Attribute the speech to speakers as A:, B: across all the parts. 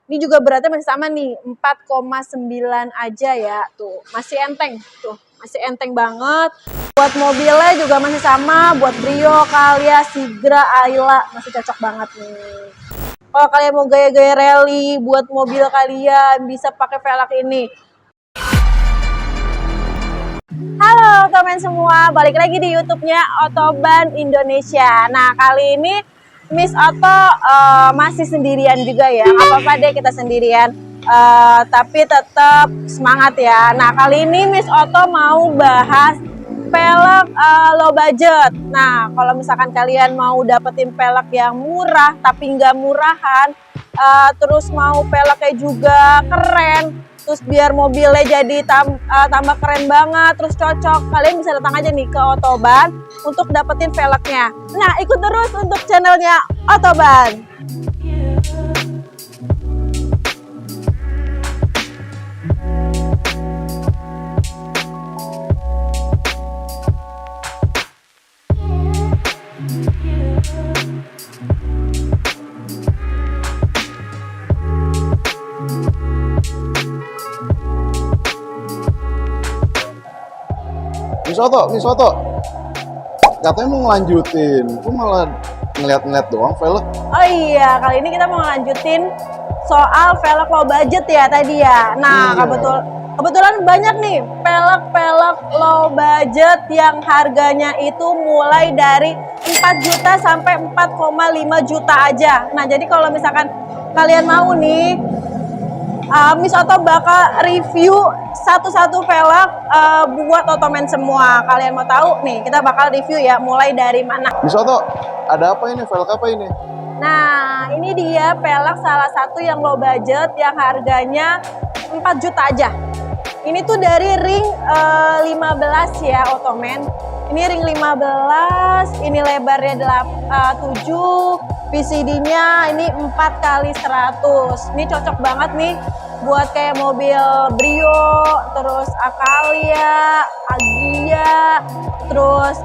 A: Ini juga beratnya masih sama nih, 4,9 aja ya. Tuh, masih enteng. Tuh, masih enteng banget. Buat mobilnya juga masih sama, buat Brio, Calya, Sigra, Ayla, masih cocok banget nih. Kalau kalian mau gaya-gaya rally buat mobil kalian, bisa pakai velg ini. Halo teman semua, balik lagi di YouTube-nya Otoban Indonesia. Nah, kali ini Miss Oto masih sendirian juga ya. Nggak apa-apa deh kita sendirian, tapi tetap semangat ya. Nah, kali ini Miss Oto mau bahas velg low budget. Nah, kalau misalkan kalian mau dapetin velg yang murah tapi nggak murahan, terus mau velgnya juga keren, terus biar mobilnya jadi tambah keren banget, terus cocok, kalian bisa datang aja nih ke Otoban untuk dapetin velgnya. Nah, ikut terus untuk channelnya Otoban.
B: Miss Oto, katanya mau ngelanjutin, kok malah ngeliat-ngeliat doang velg?
A: Oh iya, kali ini kita mau ngelanjutin soal velg low budget ya tadi ya. Nah,
B: Iya.
A: kebetulan banyak nih velg low budget yang harganya itu mulai dari 4 juta sampai 4,5 juta aja. Nah, jadi kalau misalkan kalian mau nih, Miss Oto bakal review satu-satu velg buat Otomen semua. Kalian mau tahu nih, kita bakal review ya, mulai dari mana.
B: Miss Oto, ada apa ini? Velg apa ini?
A: Nah, ini dia velg salah satu yang low budget yang harganya 4 juta aja. Ini tuh dari ring 15 ya, Otomen. Ini ring 15, ini lebarnya 7, PCD-nya ini 4x100. Ini cocok banget nih buat kayak mobil Brio, terus Calya, Agya, terus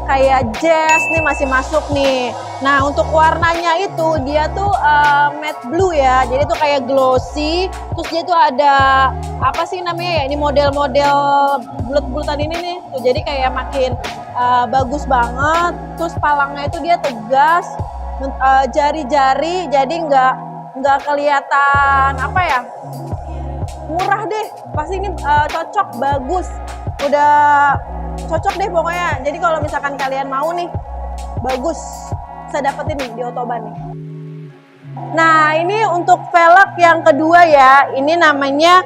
A: kayak Jazz nih masih masuk nih. Nah, untuk warnanya itu dia tuh matte blue ya, jadi tuh kayak glossy. Terus dia tuh ada apa sih namanya ya, ini model-model bulat-bulatan ini nih tuh, jadi kayak makin bagus banget. Terus palangnya itu dia tegas, jari-jari jadi nggak kelihatan apa ya, murah deh. Pasti ini cocok, bagus, udah cocok deh pokoknya. Jadi kalau misalkan kalian mau nih, bagus, bisa dapetin nih di Otoban nih. Nah, ini untuk velg yang kedua ya, ini namanya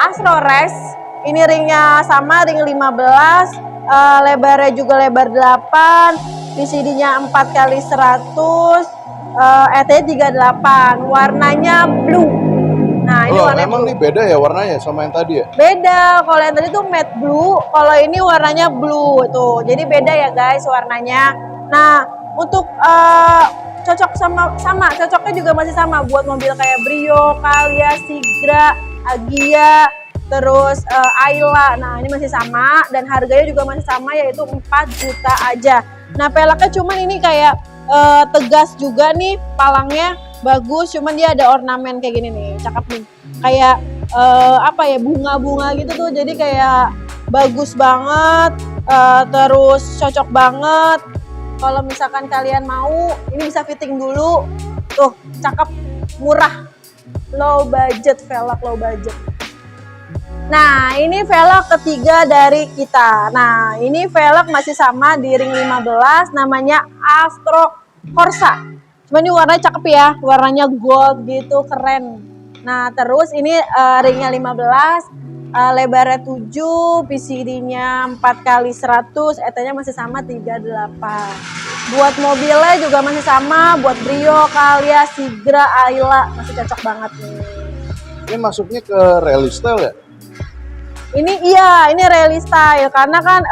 A: Astro Race. Ini ringnya sama, ring 15, lebarnya juga lebar 8, PCD-nya 4x100, ET38, warnanya blue. Nah, ini warnanya
B: emang nih beda ya warnanya sama yang tadi ya?
A: beda. Kalau yang tadi tuh matte blue, kalau ini warnanya blue tuh. Jadi beda ya guys warnanya. Nah, untuk cocok cocoknya juga masih sama buat mobil kayak Brio, Calya, Sigra, Agya, terus Ayla. Nah, ini masih sama dan harganya juga masih sama, yaitu 4 juta aja. Nah, velgnya cuman ini kayak tegas juga nih, palangnya bagus, cuman dia ada ornamen kayak gini nih, cakep nih, kayak apa ya, bunga-bunga gitu tuh, jadi kayak bagus banget, terus cocok banget. Kalau misalkan kalian mau, ini bisa fitting dulu, tuh cakep, murah, low budget, velg low budget. Nah, ini velg ketiga dari kita. Nah, ini velg masih sama di ring 15, namanya Astro Corsa. Cuma ini warnanya cakep ya, warnanya gold gitu, keren. Nah, terus ini ringnya 15, lebarnya 7, PCD-nya 4x100, ET-nya masih sama 38. Buat mobilnya juga masih sama, buat Brio, Calya, Sigra, Ayla, masih cocok banget nih.
B: Ini masuknya ke rally style ya?
A: Ini iya, ini rally style karena kan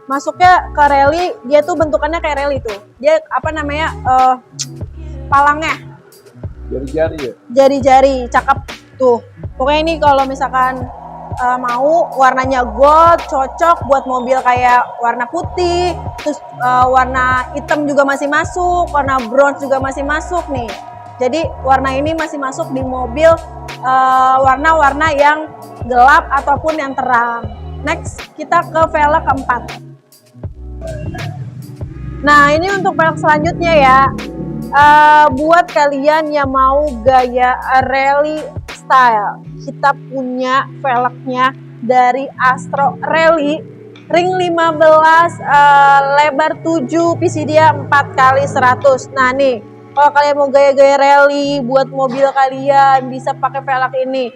A: masuknya ke rally, dia tuh bentukannya kayak rally tuh. Dia apa namanya, palangnya
B: Jari-jari ya?
A: jari-jari, cakep tuh. Pokoknya ini kalau misalkan mau warnanya gold, cocok buat mobil kayak warna putih, terus warna hitam juga masih masuk, warna bronze juga masih masuk nih. Jadi warna ini masih masuk di mobil warna-warna yang gelap ataupun yang terang. Next, kita ke velg keempat. Nah, ini untuk velg selanjutnya ya. Buat kalian yang mau gaya rally style, kita punya velgnya dari Astro Rally ring 15, lebar 7, PCD 4x100. Nah nih, kalau kalian mau gaya-gaya rally buat mobil kalian bisa pakai velg ini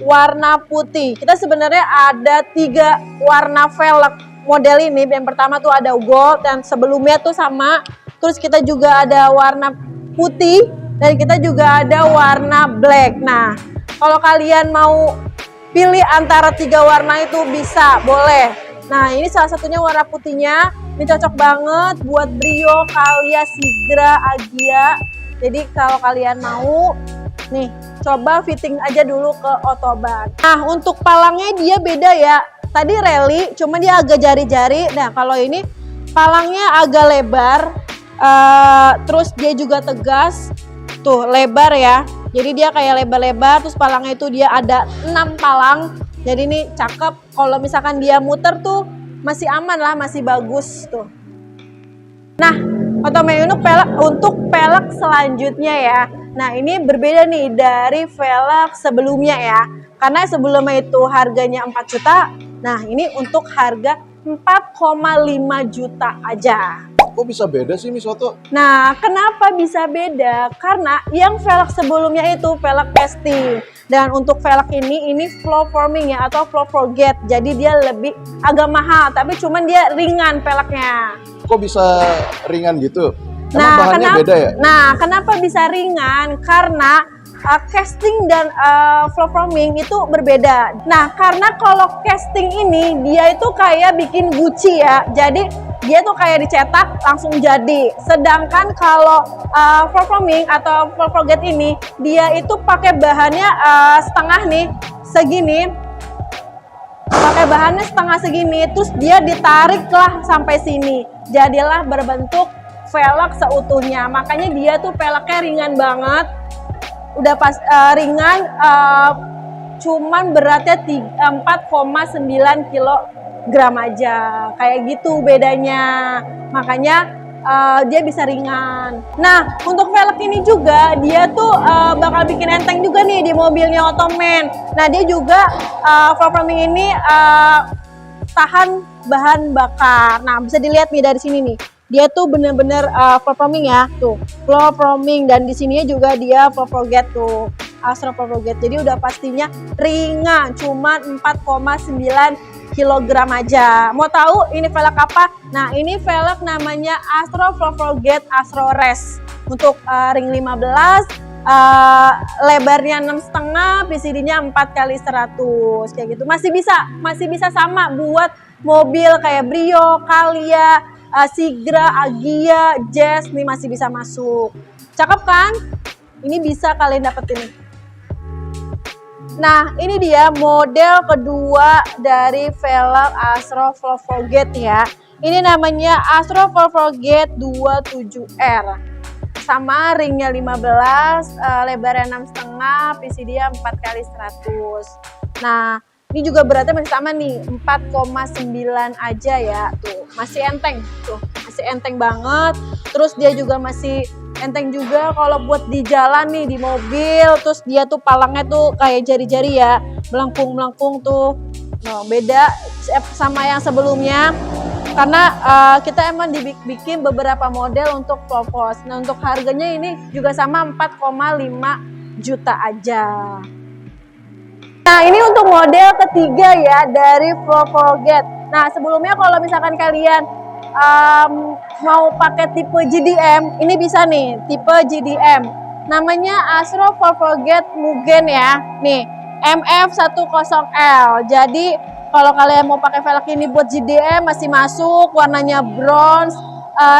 A: warna putih. Kita sebenarnya ada 3 warna velg model ini. Yang pertama tuh ada gold, dan sebelumnya tuh sama. Terus kita juga ada warna putih, dan kita juga ada warna black. Nah, kalau kalian mau pilih antara 3 warna itu bisa, boleh. Nah, ini salah satunya warna putihnya. Ini cocok banget buat Brio, Calya, Sigra, Agia. Jadi kalau kalian mau, nih coba fitting aja dulu ke Otoban. Nah, untuk palangnya dia beda ya. Tadi rally, cuma dia agak jari-jari. Nah, kalau ini palangnya agak lebar. Terus dia juga tegas, tuh lebar ya, jadi dia kayak lebar-lebar. Terus palangnya itu dia ada 6 palang, jadi ini cakep. Kalau misalkan dia muter tuh masih aman lah, masih bagus tuh. Nah, Otomen untuk velg selanjutnya ya. Nah, ini berbeda nih dari velg sebelumnya ya, karena sebelumnya itu harganya 4 juta. Nah, ini untuk harga 4,5 juta aja.
B: Kok bisa beda sih Miss Oto?
A: Nah, kenapa bisa beda? Karena yang velg sebelumnya itu velg casting, dan untuk velg ini flow forming ya, atau flow forget. Jadi dia lebih agak mahal, tapi cuman dia ringan velgnya.
B: Kok bisa ringan gitu? Emang
A: Nah,
B: bahannya beda ya?
A: Nah, kenapa bisa ringan? Karena casting dan flow forming itu berbeda. Nah, karena kalau casting ini dia itu kayak bikin Gucci ya. Jadi dia tuh kayak dicetak langsung jadi. Sedangkan kalau flow forming atau flow forget ini dia itu pakai bahannya setengah nih, segini. Pakai bahannya setengah segini, terus dia ditariklah sampai sini. Jadilah berbentuk velg seutuhnya. Makanya dia tuh velgnya ringan banget. Udah pas ringan, cuman beratnya 4,9 kilogram aja, kayak gitu bedanya. Makanya dia bisa ringan. Nah, untuk velg ini juga dia tuh bakal bikin enteng juga nih di mobilnya Otomen. Nah, dia juga flow forming ini tahan bahan bakar. Nah, bisa dilihat nih dari sini nih. Dia tuh bener-bener flow forming ya, tuh flow forming, dan di sininya juga dia flow forget tuh, Astro flow forget. Jadi udah pastinya ringan, cuman 4,9 kilogram aja. Mau tahu ini velg apa? Nah, ini velg namanya Astro flow forget Astro Race untuk ring 15, lebarnya 6,5, PCD-nya 4x100 kayak gitu. Masih bisa sama buat mobil kayak Brio, Calya, Sigra, Agia, Jazz nih masih bisa masuk. Cakep kan? Ini bisa kalian dapetin nih. Nah, ini dia model kedua dari velg Astro flow forget ya. Ini namanya Astro flow forget 27R. Sama ringnya 15, lebarnya 6,5, PCD-nya 4x100. Nah, ini juga beratnya masih sama nih, 4,9 aja ya, tuh masih enteng, tuh masih enteng banget. Terus dia juga masih enteng juga kalau buat di jalan nih, di mobil. Terus dia tuh palangnya tuh kayak jari-jari ya, melengkung-melengkung tuh. Nah, beda sama yang sebelumnya, karena kita emang dibikin beberapa model untuk Flowforce. Nah, untuk harganya ini juga sama 4,5 juta aja. Nah, ini untuk model ketiga ya dari flow forget. Nah, sebelumnya kalau misalkan kalian mau pakai tipe GDM, ini bisa nih, tipe GDM. Namanya Astro flow forget Mugen ya. Nih, MF10L. Jadi, kalau kalian mau pakai velg ini buat GDM masih masuk, warnanya bronze.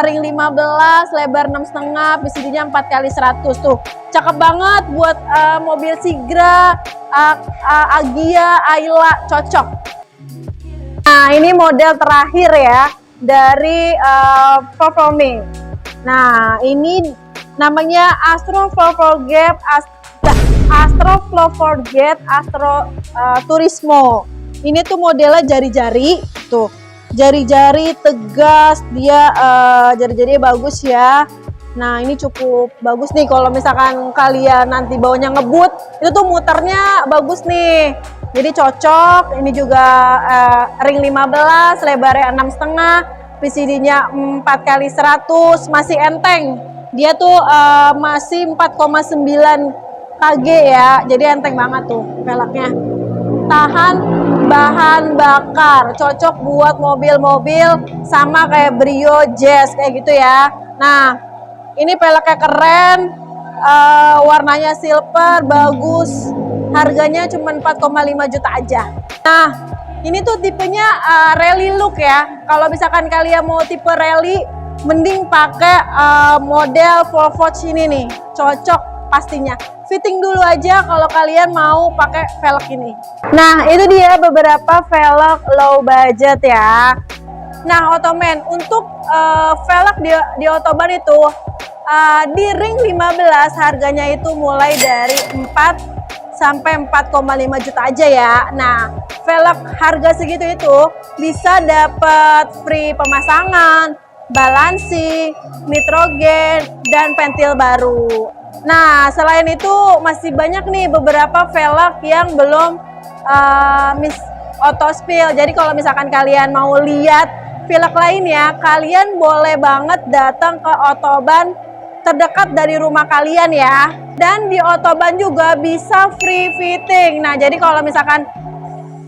A: Ring 15, lebar 6,5, PCD-nya 4x100 tuh. Cakep banget buat mobil Sigra, Agia, Ayla, cocok. Nah, ini model terakhir ya dari flow forming. Nah, ini Namanya Astro Turismo. Ini tuh modelnya jari-jari, tuh jari-jari tegas, dia jari-jarinya bagus ya. Nah ini cukup bagus nih kalau misalkan kalian nanti bawanya ngebut, itu tuh muternya bagus nih. Jadi cocok. Ini juga ring 15, lebarnya 6,5, PCD-nya 4x100, masih enteng. Dia tuh masih 4,9 kg ya, jadi enteng banget tuh velgnya. Tahan bahan bakar, cocok buat mobil-mobil sama kayak Brio, Jazz kayak gitu ya. Nah ini peleknya keren, warnanya silver, bagus. Harganya cuma 4,5 juta aja. Nah, ini tuh tipenya rally look ya. Kalau misalkan kalian mau tipe rally, mending pakai model Volvo ini nih. Cocok pastinya. Fitting dulu aja kalau kalian mau pakai velg ini. Nah, itu dia beberapa velg low budget ya. Nah, Ottoman, untuk velg di Autoban itu di ring 15 harganya itu mulai dari 4 sampai 4,5 juta aja ya. Nah, velg harga segitu itu bisa dapat free pemasangan, balansi, nitrogen, dan pentil baru. Nah, selain itu masih banyak nih beberapa velg yang belum Miss Auto Spill. Jadi kalau misalkan kalian mau lihat velg lainnya, kalian boleh banget datang ke Autoban terdekat dari rumah kalian ya. Dan di Autoban juga bisa free fitting. Nah, jadi kalau misalkan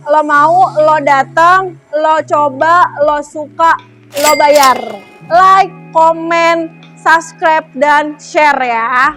A: lo mau, lo datang, lo coba, lo suka, lo bayar. Like, comment, subscribe, dan share ya.